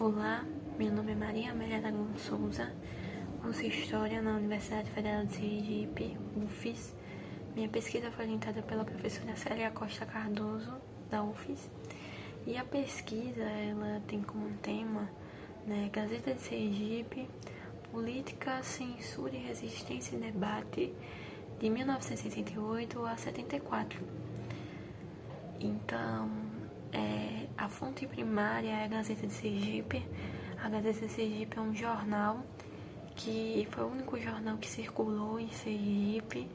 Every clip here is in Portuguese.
Olá, meu nome é Maria Amélia Aragão Souza, curso História na Universidade Federal de Sergipe, UFES. Minha pesquisa foi orientada pela professora Célia Costa Cardoso, da UFES. E a pesquisa, ela tem como tema, Gazeta de Sergipe, Política, Censura e Resistência e Debate, de 1968 a 74. Então, a fonte primária é a Gazeta de Sergipe. A Gazeta de Sergipe é um jornal que foi o único jornal que circulou em Sergipe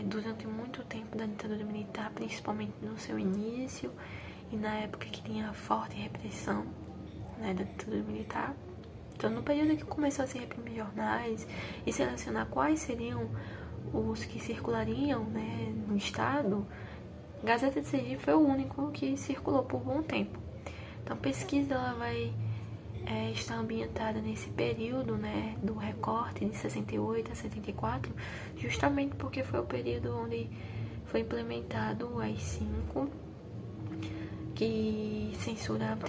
durante muito tempo da ditadura militar, principalmente no seu início e na época que tinha forte repressão da ditadura militar. Então, no período que começou a se reprimir jornais e selecionar quais seriam os que circulariam no estado, a Gazeta de Sergipe foi o único que circulou por um bom tempo. Então, a pesquisa ela vai estar ambientada nesse período do recorte de 68 a 74, justamente porque foi o período onde foi implementado o AI-5, que censurava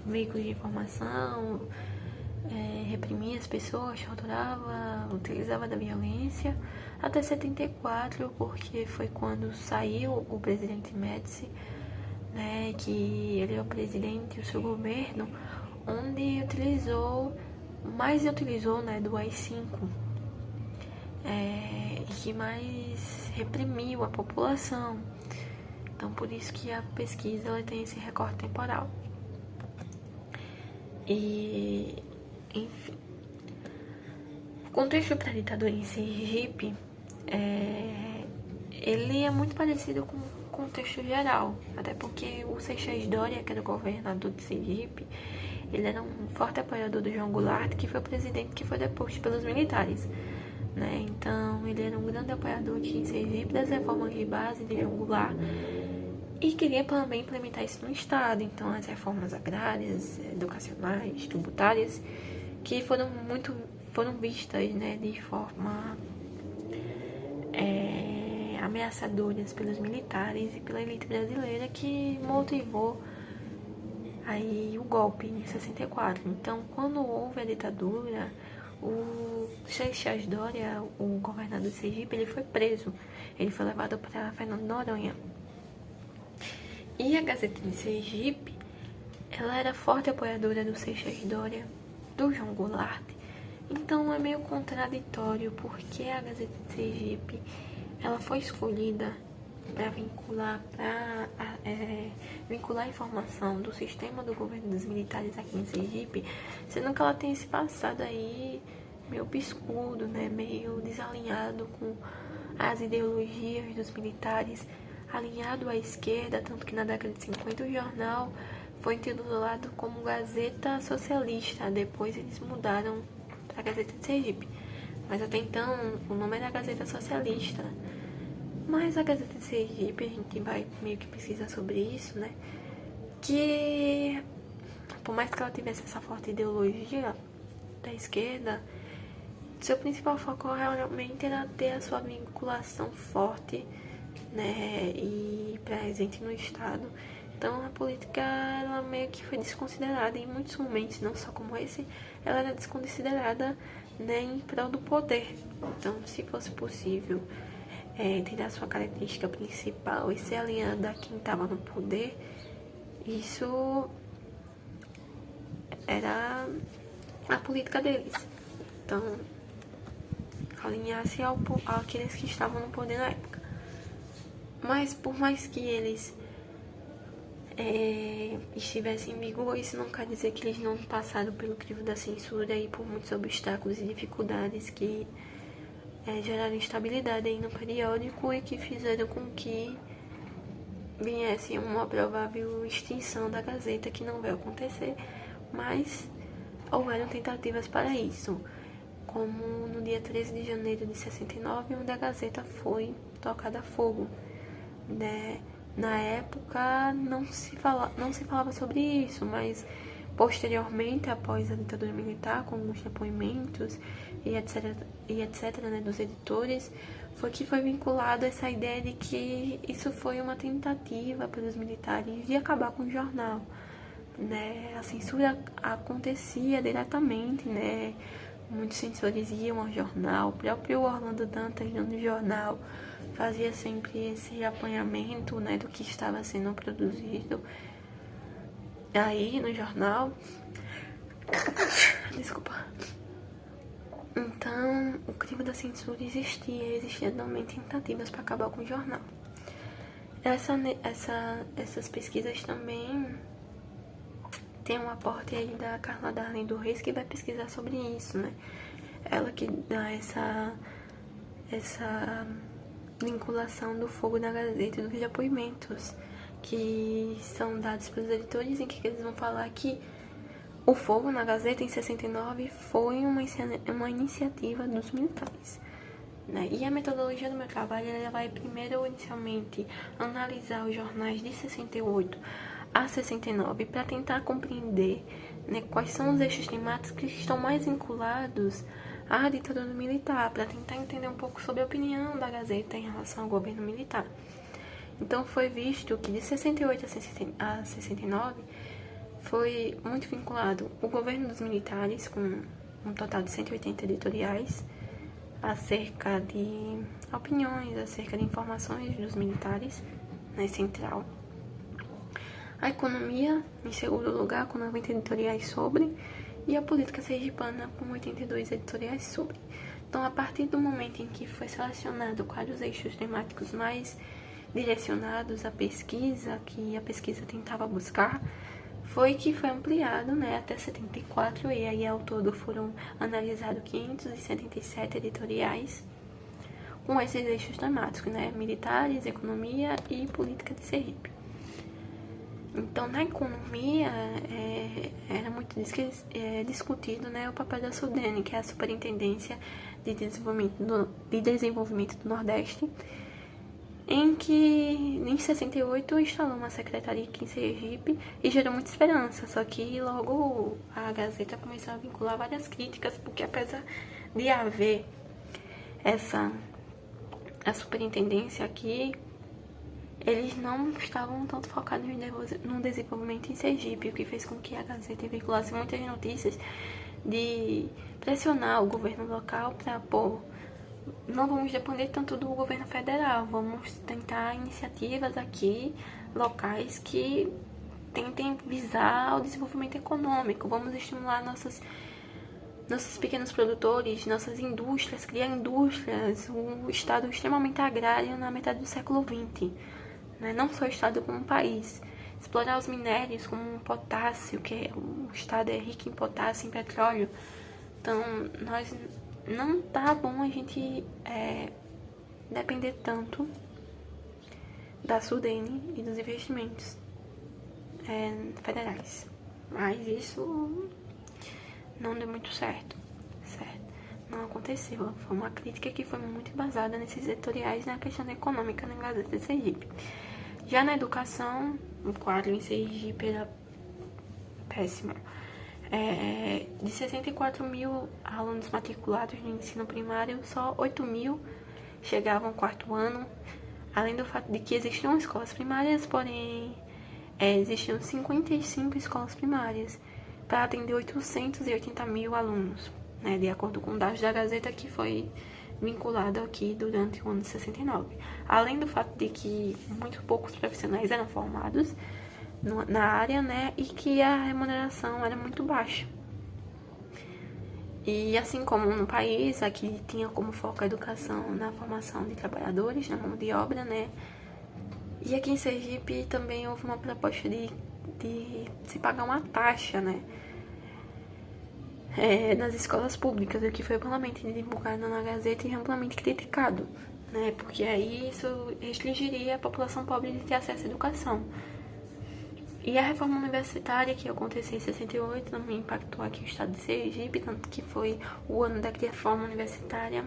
veículos de informação, reprimia as pessoas, torturava, utilizava da violência, até 74, porque foi quando saiu o presidente Médici, que ele é o presidente do seu governo, onde utilizou do AI-5, e que mais reprimiu a população. Então, por isso que a pesquisa ela tem esse recorte temporal. E, enfim, o contexto para a ditadura em Sergipe, ele é muito parecido com o contexto geral, até porque o Seixas Dória, que era o governador de Sergipe, ele era um forte apoiador do João Goulart, que foi o presidente que foi deposto pelos militares, Então, ele era um grande apoiador aqui em Sergipe das reformas de base de João Goulart e queria também implementar isso no estado. Então, as reformas agrárias, educacionais, tributárias, que foram vistas de forma ameaçadoras pelos militares e pela elite brasileira, que motivou aí o golpe em 64. Então, quando houve a ditadura, o Seixas Dória, o governador de Sergipe, ele foi preso. Ele foi levado para Fernando de Noronha. E a Gazeta de Sergipe, ela era forte apoiadora do Seixas Dória, do João Goulart. Então é meio contraditório, porque a Gazeta de Sergipe ela foi escolhida para vincular a informação do sistema do governo dos militares aqui em Sergipe, sendo que ela tem esse passado aí meio obscuro, meio desalinhado com as ideologias dos militares, alinhado à esquerda, tanto que na década de 50 o jornal foi intitulado como Gazeta Socialista. Depois eles mudaram para a Gazeta de Sergipe, mas até então o nome era Gazeta Socialista. Mas a Gazeta de Sergipe, a gente vai meio que pesquisar sobre isso, que por mais que ela tivesse essa forte ideologia da esquerda, seu principal foco realmente era ter a sua vinculação forte e presente no estado. Então a política ela meio que foi desconsiderada em muitos momentos, não só como esse, ela era desconsiderada em prol do poder. Então, se fosse possível tirar sua característica principal e ser alinhada a quem estava no poder, isso era a política deles. Então, alinhar-se àqueles que estavam no poder na época. Mas, por mais que eles estivessem em vigor, isso não quer dizer que eles não passaram pelo crivo da censura e por muitos obstáculos e dificuldades que geraram instabilidade aí no periódico e que fizeram com que viesse uma provável extinção da Gazeta, que não vai acontecer, mas houveram tentativas para isso, como no dia 13 de janeiro de 69, onde a Gazeta foi tocada a fogo. Na época não se falava sobre isso, mas posteriormente, após a ditadura militar, com os depoimentos e etc dos editores, foi que foi vinculado essa ideia de que isso foi uma tentativa pelos militares de acabar com o jornal, né, a censura acontecia diretamente, né, muitos censores iam ao jornal, o próprio Orlando Dantas no jornal fazia sempre esse apanhamento, né, do que estava sendo produzido aí no jornal. Desculpa. Então, o crime da censura existia também tentativas para acabar com o jornal. Essas pesquisas também tem um aporte aí da Carla Darling do Reis, que vai pesquisar sobre isso, né? Ela que dá essa vinculação do fogo na Gazeta e dos depoimentos que são dados pelos editores, em que eles vão falar que o fogo na Gazeta em 69 foi uma iniciativa dos militares, né? E a metodologia do meu trabalho, ela vai primeiro, inicialmente, analisar os jornais de 68 a 69 para tentar compreender, né, quais são os eixos temáticos que estão mais vinculados à ditadura militar, para tentar entender um pouco sobre a opinião da Gazeta em relação ao governo militar. Então foi visto que de 68 a 69 foi muito vinculado o governo dos militares, com um total de 180 editoriais, acerca de opiniões, acerca de informações dos militares, né, central. A economia, em segundo lugar, com 90 editoriais sobre, e a política sergipana, com 82 editoriais sobre. Então, a partir do momento em que foi selecionado quais os eixos temáticos mais direcionados à pesquisa, que a pesquisa tentava buscar, foi que foi ampliado, né, até 74, e aí ao todo foram analisados 577 editoriais com esses eixos temáticos, né, militares, economia e política de Sergipe. Então, na economia, era muito discutido, né, o papel da SUDENE, que é a Superintendência de Desenvolvimento do Nordeste, em que, em 68, instalou uma secretaria aqui em Sergipe e gerou muita esperança. Só que logo a Gazeta começou a vincular várias críticas, porque apesar de haver a superintendência aqui, eles não estavam tanto focados no desenvolvimento em Sergipe, o que fez com que a Gazeta veiculasse muitas notícias de pressionar o governo local para, não vamos depender tanto do governo federal, vamos tentar iniciativas aqui, locais, que tentem visar o desenvolvimento econômico, vamos estimular nossos pequenos produtores, nossas indústrias, criar indústrias, um estado extremamente agrário na metade do século XX, né? Não só o estado como um país, explorar os minérios como potássio, que o estado é rico em potássio, em petróleo. Então, não tá bom a gente depender tanto da SUDENE e dos investimentos federais. Mas isso não deu muito certo. Não aconteceu. Foi uma crítica que foi muito embasada nesses editoriais na questão econômica na Gazeta de Sergipe. Já na educação, o quadro em Sergipe era péssimo. De 64 mil alunos matriculados no ensino primário, só 8 mil chegavam ao quarto ano, além do fato de que existiam escolas primárias, porém existiam 55 escolas primárias para atender 880 mil alunos, né, de acordo com dados da Gazeta, que foi vinculado aqui durante o ano de 69. Além do fato de que muito poucos profissionais eram formados na área, né, e que a remuneração era muito baixa. E assim como no país, aqui tinha como foco a educação na formação de trabalhadores, na mão de obra, né, e aqui em Sergipe também houve uma proposta de se pagar uma taxa, né, nas escolas públicas, o que foi amplamente divulgado na Gazeta e amplamente criticado, né, porque aí isso restringiria a população pobre de ter acesso à educação. E a reforma universitária, que aconteceu em 68, também impactou aqui o estado de Sergipe, tanto que foi o ano da reforma universitária,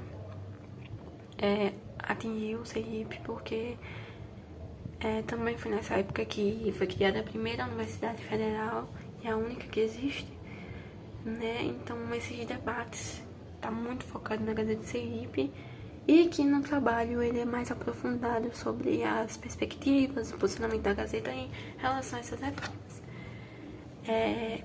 atingiu Sergipe, porque também foi nessa época que foi criada a primeira universidade federal, e a única que existe, né? Então esses debates tá muito focado na Gazeta de Sergipe, e aqui no trabalho ele é mais aprofundado sobre as perspectivas, o posicionamento da Gazeta em relação a essas reformas.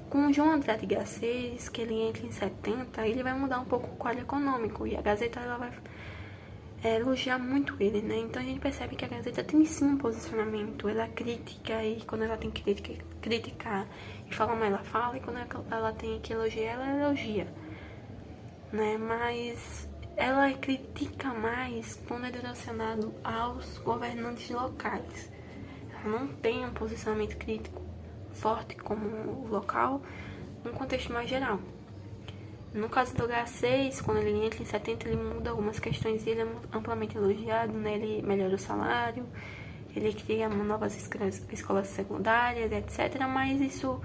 Com o João Andrade Garcês, que ele entra em 70, ele vai mudar um pouco o quadro econômico, e a Gazeta ela vai elogiar muito ele, né? Então a gente percebe que a Gazeta tem sim um posicionamento, ela crítica, e quando ela tem que criticar e falar mal, ela fala, e quando ela tem que elogiar, ela elogia, né? Mas ela critica mais quando é direcionado aos governantes locais. Ela não tem um posicionamento crítico forte como o local, num contexto mais geral. No caso do H6, quando ele entra em 70, ele muda algumas questões e ele é amplamente elogiado, né? Ele melhora o salário, ele cria novas escolas secundárias, etc. Mas isso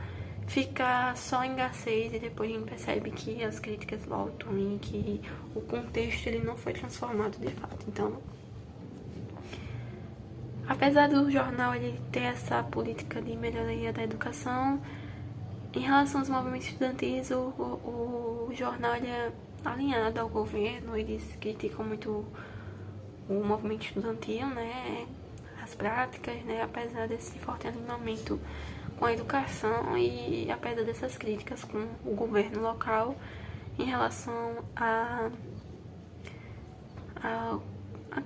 fica só em H6 e depois a gente percebe que as críticas voltam e que o contexto ele não foi transformado de fato. Então, apesar do jornal ele ter essa política de melhoria da educação, em relação aos movimentos estudantis, o jornal ele é alinhado ao governo, eles criticam muito o movimento estudantil, né, as práticas, né, apesar desse forte alinhamento com a educação e apesar dessas críticas com o governo local em relação à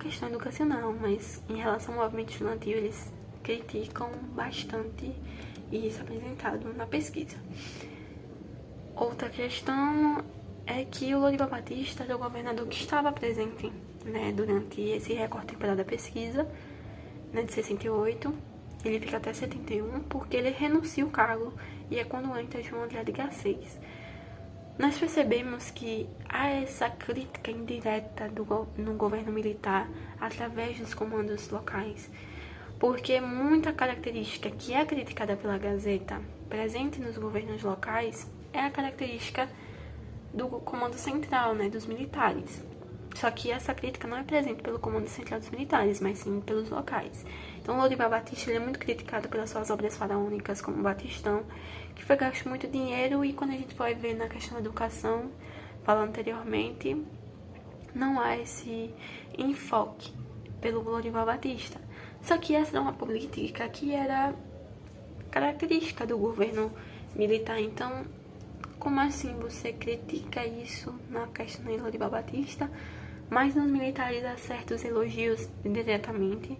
questão educacional, mas em relação ao movimento estudantil eles criticam bastante e isso é apresentado na pesquisa. Outra questão é que o Lorival Batista era o governador que estava presente, né, durante esse recorte temporal da pesquisa, né, de 68. Ele fica até 71 porque ele renuncia o cargo e é quando entra João Andrade Garcês. Nós percebemos que há essa crítica indireta no governo militar através dos comandos locais, porque muita característica que é criticada pela Gazeta presente nos governos locais é a característica do comando central, né, dos militares. Só que essa crítica não é presente pelo comando central dos militares, mas sim pelos locais. Então, Lorival Batista ele é muito criticado pelas suas obras faraônicas, como o Batistão, que foi gasto muito dinheiro, e quando a gente vai ver na questão da educação, falando anteriormente, não há esse enfoque pelo Lorival Batista. Só que essa é uma política que era característica do governo militar. Então, como assim você critica isso na questão de Lorival Batista, mas nos militares há certos elogios diretamente,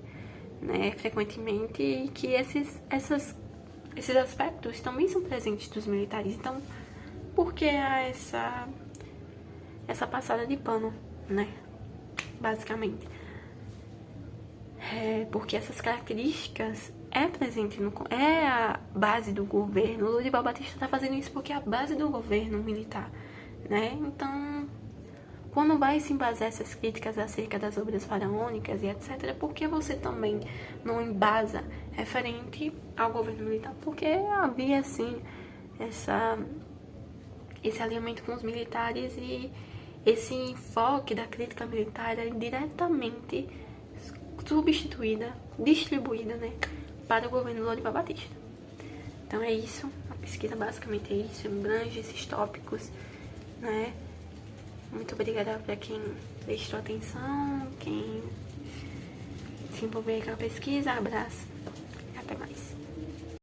né, frequentemente, e que esses aspectos também são presentes dos militares. Então, por que há essa passada de pano, né, basicamente? Porque essas características é a base do governo. O Lorival Batista está fazendo isso porque é a base do governo militar, né? Então, quando vai se embasar essas críticas acerca das obras faraônicas e etc., por que você também não embasa referente ao governo militar? Porque havia, sim, esse alinhamento com os militares e esse enfoque da crítica militar é diretamente substituída, distribuída, né, para o governo Lorival Batista. Então é isso, a pesquisa basicamente é isso, abrange esses tópicos, né. Muito obrigada para quem prestou atenção, quem se envolveu com a pesquisa. Abraço, até mais.